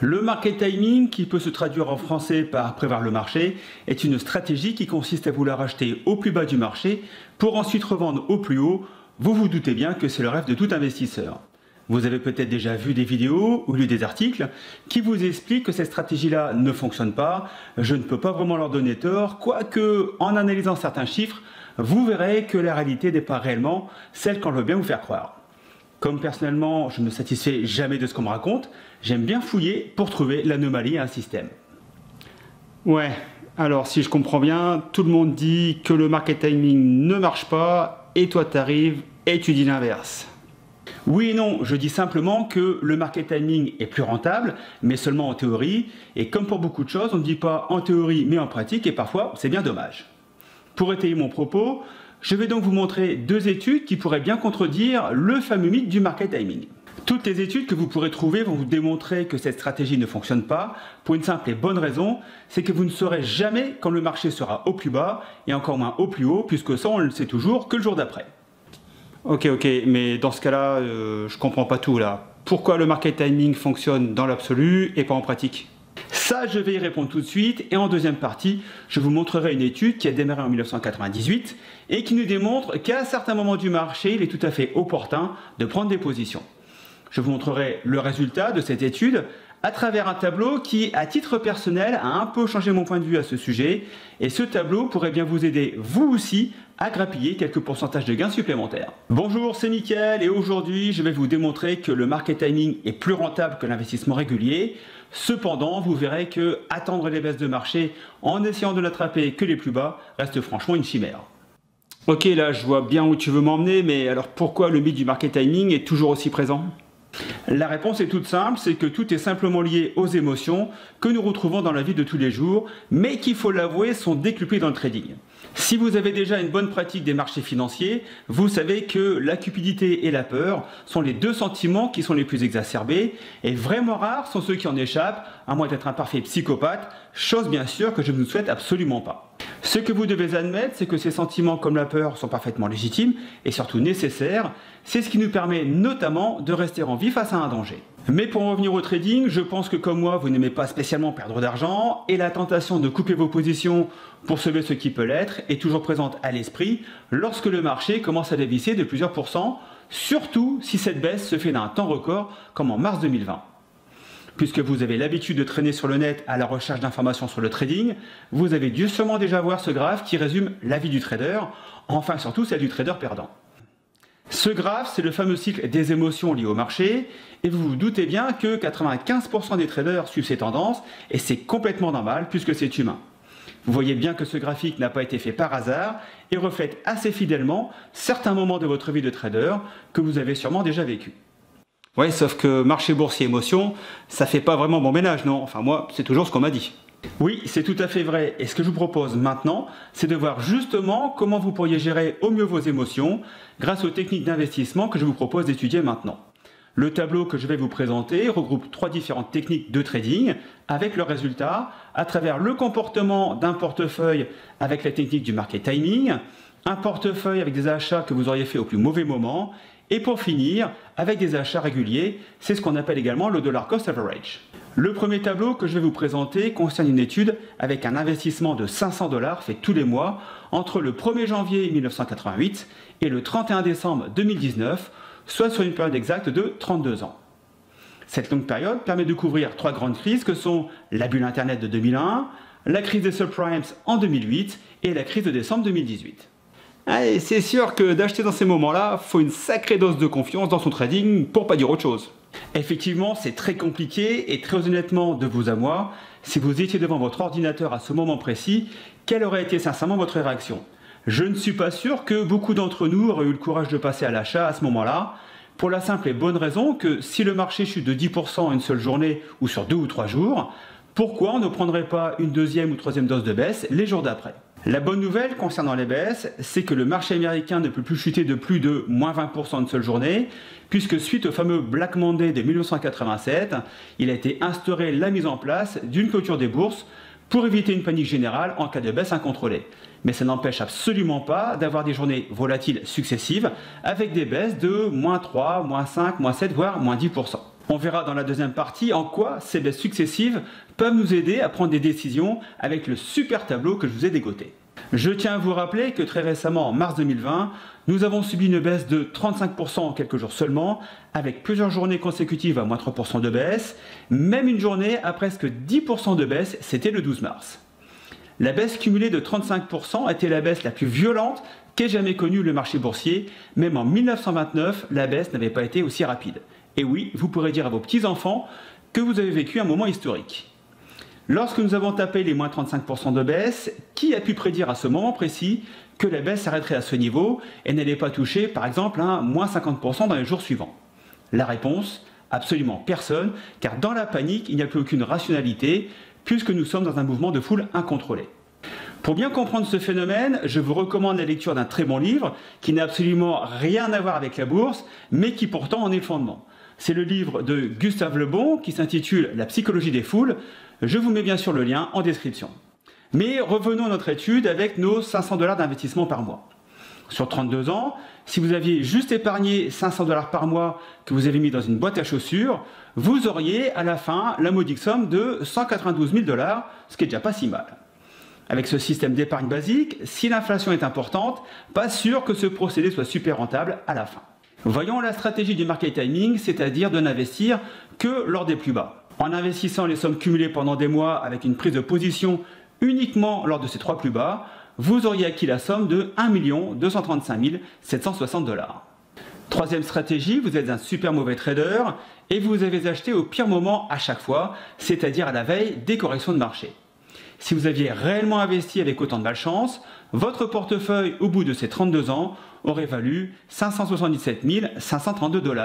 Le market timing, qui peut se traduire en français par prévoir le marché, est une stratégie qui consiste à vouloir acheter au plus bas du marché pour ensuite revendre au plus haut. Vous vous doutez bien que c'est le rêve de tout investisseur. Vous avez peut-être déjà vu des vidéos ou lu des articles qui vous expliquent que cette stratégie-là ne fonctionne pas. Je ne peux pas vraiment leur donner tort, quoique en analysant certains chiffres, vous verrez que la réalité n'est pas réellement celle qu'on veut bien vous faire croire. Comme personnellement, je ne me satisfais jamais de ce qu'on me raconte, j'aime bien fouiller pour trouver l'anomalie à un système. Ouais, alors si je comprends bien, tout le monde dit que le market timing ne marche pas, et toi t'arrives et tu dis l'inverse. Oui et non, je dis simplement que le market timing est plus rentable, mais seulement en théorie, et comme pour beaucoup de choses, on ne dit pas en théorie mais en pratique, et parfois c'est bien dommage. Pour étayer mon propos, je vais donc vous montrer deux études qui pourraient bien contredire le fameux mythe du market timing. Toutes les études que vous pourrez trouver vont vous démontrer que cette stratégie ne fonctionne pas, pour une simple et bonne raison, c'est que vous ne saurez jamais quand le marché sera au plus bas, et encore moins au plus haut, puisque ça on ne le sait toujours que le jour d'après. Ok, mais dans ce cas-là, je comprends pas tout là. Pourquoi le market timing fonctionne dans l'absolu et pas en pratique ? Ça, je vais y répondre tout de suite, et en deuxième partie, je vous montrerai une étude qui a démarré en 1998 et qui nous démontre qu'à certains moments du marché, il est tout à fait opportun de prendre des positions. Je vous montrerai le résultat de cette étude à travers un tableau qui, à titre personnel, a un peu changé mon point de vue à ce sujet, et ce tableau pourrait bien vous aider, vous aussi, à grappiller quelques pourcentages de gains supplémentaires. Bonjour, c'est Mickaël, et aujourd'hui, je vais vous démontrer que le market timing est plus rentable que l'investissement régulier. Cependant, vous verrez que attendre les baisses de marché en essayant de l'attraper que les plus bas reste franchement une chimère. Ok, là je vois bien où tu veux m'emmener, mais alors pourquoi le mythe du market timing est toujours aussi présent ? La réponse est toute simple, c'est que tout est simplement lié aux émotions que nous retrouvons dans la vie de tous les jours, mais qui, il faut l'avouer, sont décuplées dans le trading. Si vous avez déjà une bonne pratique des marchés financiers, vous savez que la cupidité et la peur sont les deux sentiments qui sont les plus exacerbés, et vraiment rares sont ceux qui en échappent, à moins d'être un parfait psychopathe, chose bien sûr que je ne vous souhaite absolument pas. Ce que vous devez admettre, c'est que ces sentiments comme la peur sont parfaitement légitimes et surtout nécessaires. C'est ce qui nous permet notamment de rester en vie face à un danger. Mais pour en revenir au trading, je pense que comme moi, vous n'aimez pas spécialement perdre d'argent et la tentation de couper vos positions pour sauver ce qui peut l'être est toujours présente à l'esprit lorsque le marché commence à dévisser de plusieurs pourcents, surtout si cette baisse se fait d'un temps record comme en mars 2020. Puisque vous avez l'habitude de traîner sur le net à la recherche d'informations sur le trading, vous avez dû sûrement déjà voir ce graphe qui résume la vie du trader, enfin surtout celle du trader perdant. Ce graphe, c'est le fameux cycle des émotions liées au marché, et vous vous doutez bien que 95% des traders suivent ces tendances, et c'est complètement normal puisque c'est humain. Vous voyez bien que ce graphique n'a pas été fait par hasard et reflète assez fidèlement certains moments de votre vie de trader que vous avez sûrement déjà vécu. Ouais, sauf que marché boursier émotion, ça fait pas vraiment bon ménage, non? Enfin moi, c'est toujours ce qu'on m'a dit. Oui, c'est tout à fait vrai. Et ce que je vous propose maintenant, c'est de voir justement comment vous pourriez gérer au mieux vos émotions grâce aux techniques d'investissement que je vous propose d'étudier maintenant. Le tableau que je vais vous présenter regroupe 3 différentes techniques de trading avec leurs résultats à travers le comportement d'un portefeuille avec la technique du market timing, un portefeuille avec des achats que vous auriez fait au plus mauvais moment, et pour finir, avec des achats réguliers, c'est ce qu'on appelle également le dollar cost average. Le premier tableau que je vais vous présenter concerne une étude avec un investissement de 500 $ fait tous les mois entre le 1er janvier 1988 et le 31 décembre 2019, soit sur une période exacte de 32 ans. Cette longue période permet de couvrir 3 grandes crises que sont la bulle Internet de 2001, la crise des subprimes en 2008 et la crise de décembre 2018. Et c'est sûr que d'acheter dans ces moments-là, faut une sacrée dose de confiance dans son trading pour pas dire autre chose. Effectivement, c'est très compliqué et très honnêtement, de vous à moi, si vous étiez devant votre ordinateur à ce moment précis, quelle aurait été sincèrement votre réaction? Je ne suis pas sûr que beaucoup d'entre nous auraient eu le courage de passer à l'achat à ce moment-là, pour la simple et bonne raison que si le marché chute de 10% en une seule journée ou sur 2 ou 3 jours, pourquoi on ne prendrait pas une deuxième ou troisième dose de baisse les jours d'après? La bonne nouvelle concernant les baisses, c'est que le marché américain ne peut plus chuter de plus de moins 20% une seule journée, puisque suite au fameux Black Monday de 1987, il a été instauré la mise en place d'une clôture des bourses pour éviter une panique générale en cas de baisse incontrôlée. Mais ça n'empêche absolument pas d'avoir des journées volatiles successives avec des baisses de moins 3, moins 5, moins 7, voire moins 10%. On verra dans la deuxième partie en quoi ces baisses successives peuvent nous aider à prendre des décisions avec le super tableau que je vous ai dégoté. Je tiens à vous rappeler que très récemment, en mars 2020, nous avons subi une baisse de 35% en quelques jours seulement, avec plusieurs journées consécutives à moins 3% de baisse. Même une journée à presque 10% de baisse, c'était le 12 mars. La baisse cumulée de 35% était la baisse la plus violente qu'ait jamais connue le marché boursier. Même en 1929, la baisse n'avait pas été aussi rapide. Et oui, vous pourrez dire à vos petits-enfants que vous avez vécu un moment historique. Lorsque nous avons tapé les moins 35% de baisse, qui a pu prédire à ce moment précis que la baisse s'arrêterait à ce niveau et n'allait pas toucher par exemple un moins 50% dans les jours suivants? La réponse, absolument personne, car dans la panique, il n'y a plus aucune rationalité puisque nous sommes dans un mouvement de foule incontrôlé. Pour bien comprendre ce phénomène, je vous recommande la lecture d'un très bon livre qui n'a absolument rien à voir avec la bourse, mais qui pourtant en est le fondement. C'est le livre de Gustave Le Bon qui s'intitule « La psychologie des foules ». Je vous mets bien sûr le lien en description. Mais revenons à notre étude avec nos 500 $ d'investissement par mois. Sur 32 ans, si vous aviez juste épargné 500 $ par mois que vous avez mis dans une boîte à chaussures, vous auriez à la fin la modique somme de 192 000 $, ce qui est déjà pas si mal. Avec ce système d'épargne basique, si l'inflation est importante, pas sûr que ce procédé soit super rentable à la fin. Voyons la stratégie du market timing, c'est-à-dire de n'investir que lors des plus bas. En investissant les sommes cumulées pendant des mois avec une prise de position uniquement lors de ces 3 plus bas, vous auriez acquis la somme de 1 235 760 $. Troisième stratégie, vous êtes un super mauvais trader et vous avez acheté au pire moment à chaque fois, c'est-à-dire à la veille des corrections de marché. Si vous aviez réellement investi avec autant de malchance, votre portefeuille au bout de ces 32 ans aurait valu 577 532 $,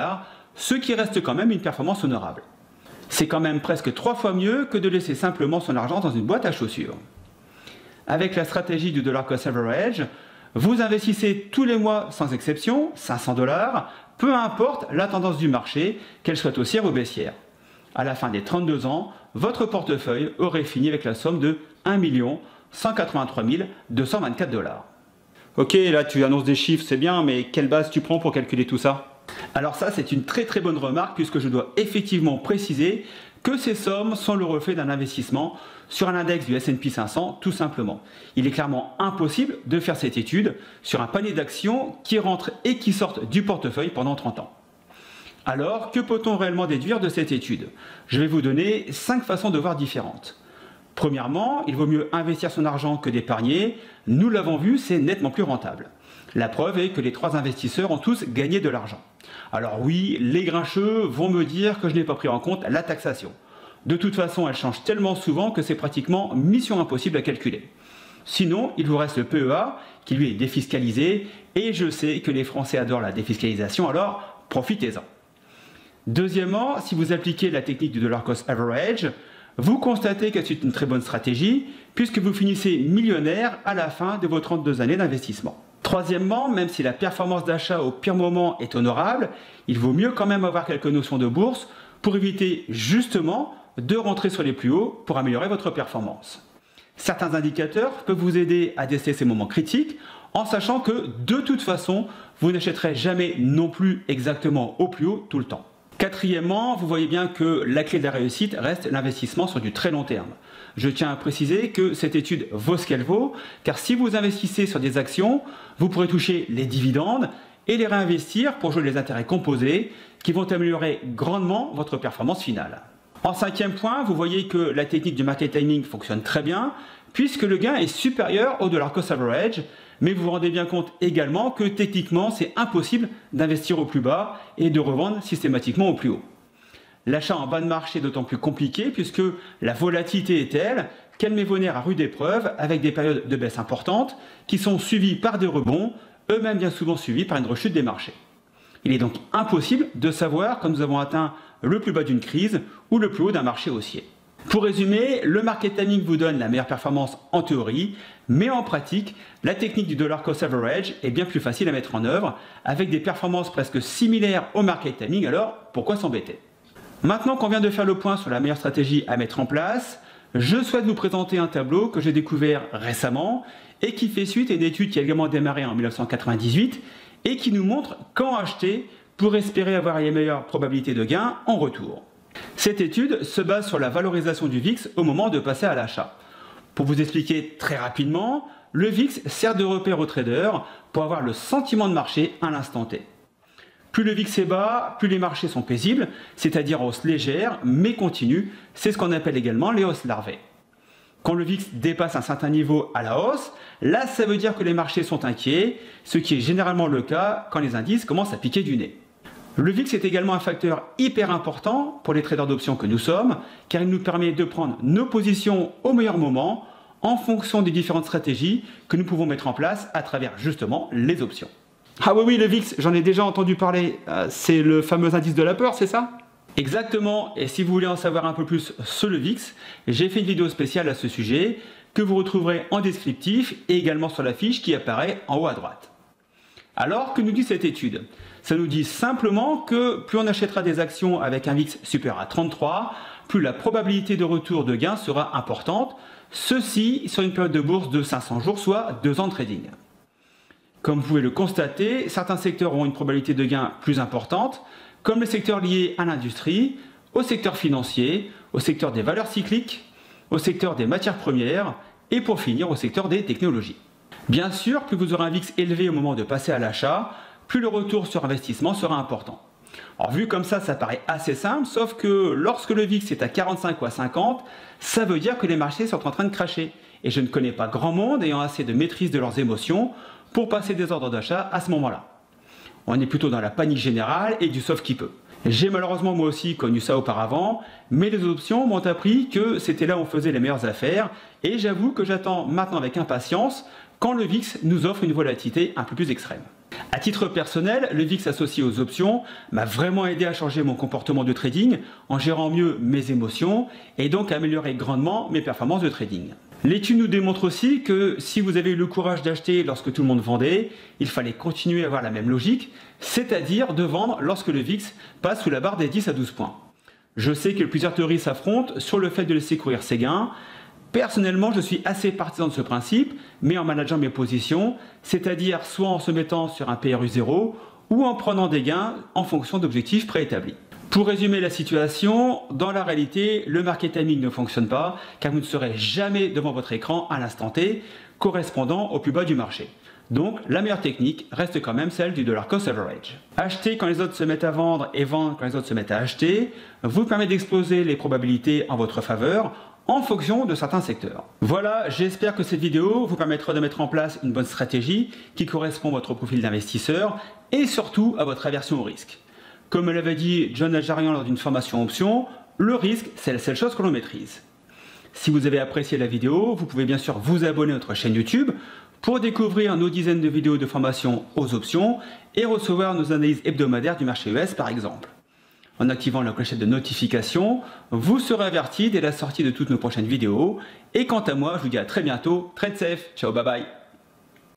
ce qui reste quand même une performance honorable. C'est quand même presque 3 fois mieux que de laisser simplement son argent dans une boîte à chaussures. Avec la stratégie du dollar cost average, vous investissez tous les mois sans exception 500 $, peu importe la tendance du marché, qu'elle soit haussière ou baissière. À la fin des 32 ans, votre portefeuille aurait fini avec la somme de 1 183 224 $. Ok, là tu annonces des chiffres, c'est bien, mais quelle base tu prends pour calculer tout ça? Alors ça, c'est une très bonne remarque puisque je dois effectivement préciser que ces sommes sont le reflet d'un investissement sur un index du S&P 500 tout simplement. Il est clairement impossible de faire cette étude sur un panier d'actions qui rentrent et qui sortent du portefeuille pendant 30 ans. Alors, que peut-on réellement déduire de cette étude? Je vais vous donner 5 façons de voir différentes. Premièrement, il vaut mieux investir son argent que d'épargner. Nous l'avons vu, c'est nettement plus rentable. La preuve est que les 3 investisseurs ont tous gagné de l'argent. Alors oui, les grincheux vont me dire que je n'ai pas pris en compte la taxation. De toute façon, elle change tellement souvent que c'est pratiquement mission impossible à calculer. Sinon, il vous reste le PEA qui lui est défiscalisé et je sais que les Français adorent la défiscalisation, alors profitez-en. Deuxièmement, si vous appliquez la technique du dollar cost average, vous constatez que c'est une très bonne stratégie puisque vous finissez millionnaire à la fin de vos 32 années d'investissement. Troisièmement, même si la performance d'achat au pire moment est honorable, il vaut mieux quand même avoir quelques notions de bourse pour éviter justement de rentrer sur les plus hauts pour améliorer votre performance. Certains indicateurs peuvent vous aider à déceler ces moments critiques en sachant que de toute façon, vous n'achèterez jamais non plus exactement au plus haut tout le temps. Quatrièmement, vous voyez bien que la clé de la réussite reste l'investissement sur du très long terme. Je tiens à préciser que cette étude vaut ce qu'elle vaut, car si vous investissez sur des actions, vous pourrez toucher les dividendes et les réinvestir pour jouer les intérêts composés qui vont améliorer grandement votre performance finale. En cinquième point, vous voyez que la technique du market timing fonctionne très bien, puisque le gain est supérieur au dollar cost average, mais vous vous rendez bien compte également que techniquement, c'est impossible d'investir au plus bas et de revendre systématiquement au plus haut. L'achat en bas de marché est d'autant plus compliqué puisque la volatilité est telle qu'elle met vos nerfs à rude épreuve avec des périodes de baisse importantes qui sont suivies par des rebonds, eux-mêmes bien souvent suivis par une rechute des marchés. Il est donc impossible de savoir quand nous avons atteint le plus bas d'une crise ou le plus haut d'un marché haussier. Pour résumer, le market timing vous donne la meilleure performance en théorie, mais en pratique, la technique du dollar cost average est bien plus facile à mettre en œuvre avec des performances presque similaires au market timing, alors pourquoi s'embêter? Maintenant qu'on vient de faire le point sur la meilleure stratégie à mettre en place, je souhaite vous présenter un tableau que j'ai découvert récemment et qui fait suite à une étude qui a également démarré en 1998 et qui nous montre quand acheter pour espérer avoir les meilleures probabilités de gain en retour. Cette étude se base sur la valorisation du VIX au moment de passer à l'achat. Pour vous expliquer très rapidement, le VIX sert de repère aux traders pour avoir le sentiment de marché à l'instant T. Plus le VIX est bas, plus les marchés sont paisibles, c'est-à-dire hausse légère mais continue, c'est ce qu'on appelle également les hausses larvées. Quand le VIX dépasse un certain niveau à la hausse, là ça veut dire que les marchés sont inquiets, ce qui est généralement le cas quand les indices commencent à piquer du nez. Le VIX est également un facteur hyper important pour les traders d'options que nous sommes, car il nous permet de prendre nos positions au meilleur moment en fonction des différentes stratégies que nous pouvons mettre en place à travers justement les options. Ah oui, le VIX, j'en ai déjà entendu parler, c'est le fameux indice de la peur, c'est ça? Exactement, et si vous voulez en savoir un peu plus sur le VIX, j'ai fait une vidéo spéciale à ce sujet que vous retrouverez en descriptif et également sur la fiche qui apparaît en haut à droite. Alors, que nous dit cette étude? Ça nous dit simplement que plus on achètera des actions avec un VIX supérieur à 33, plus la probabilité de retour de gain sera importante, ceci sur une période de bourse de 500 jours, soit 2 ans de trading. Comme vous pouvez le constater, certains secteurs ont une probabilité de gain plus importante, comme les secteurs liés à l'industrie, au secteur financier, au secteur des valeurs cycliques, au secteur des matières premières et pour finir au secteur des technologies. Bien sûr, plus vous aurez un VIX élevé au moment de passer à l'achat, plus le retour sur investissement sera important. Alors vu comme ça paraît assez simple, sauf que lorsque le VIX est à 45 ou à 50, ça veut dire que les marchés sont en train de cracher. Et je ne connais pas grand monde ayant assez de maîtrise de leurs émotions pour passer des ordres d'achat à ce moment-là. On est plutôt dans la panique générale et du sauve qui peut. J'ai malheureusement moi aussi connu ça auparavant, mais les options m'ont appris que c'était là où on faisait les meilleures affaires, et j'avoue que j'attends maintenant avec impatience quand le VIX nous offre une volatilité un peu plus extrême. À titre personnel, le VIX associé aux options m'a vraiment aidé à changer mon comportement de trading en gérant mieux mes émotions et donc à améliorer grandement mes performances de trading. L'étude nous démontre aussi que si vous avez eu le courage d'acheter lorsque tout le monde vendait, il fallait continuer à avoir la même logique, c'est-à-dire de vendre lorsque le VIX passe sous la barre des 10 à 12 points. Je sais que plusieurs théories s'affrontent sur le fait de laisser courir ses gains. Personnellement, je suis assez partisan de ce principe, mais en manageant mes positions, c'est-à-dire soit en se mettant sur un PRU 0 ou en prenant des gains en fonction d'objectifs préétablis. Pour résumer la situation, dans la réalité, le market timing ne fonctionne pas car vous ne serez jamais devant votre écran à l'instant T, correspondant au plus bas du marché. Donc la meilleure technique reste quand même celle du dollar cost average. Acheter quand les autres se mettent à vendre et vendre quand les autres se mettent à acheter vous permet d'exploser les probabilités en votre faveur en fonction de certains secteurs. Voilà, j'espère que cette vidéo vous permettra de mettre en place une bonne stratégie qui correspond à votre profil d'investisseur et surtout à votre aversion au risque. Comme me l'avait dit John Najarian lors d'une formation option, le risque, c'est la seule chose que l'on maîtrise. Si vous avez apprécié la vidéo, vous pouvez bien sûr vous abonner à notre chaîne YouTube pour découvrir nos dizaines de vidéos de formation aux options et recevoir nos analyses hebdomadaires du marché US par exemple. En activant la clochette de notification, vous serez averti dès la sortie de toutes nos prochaines vidéos. Et quant à moi, je vous dis à très bientôt. Trade safe, ciao, bye bye.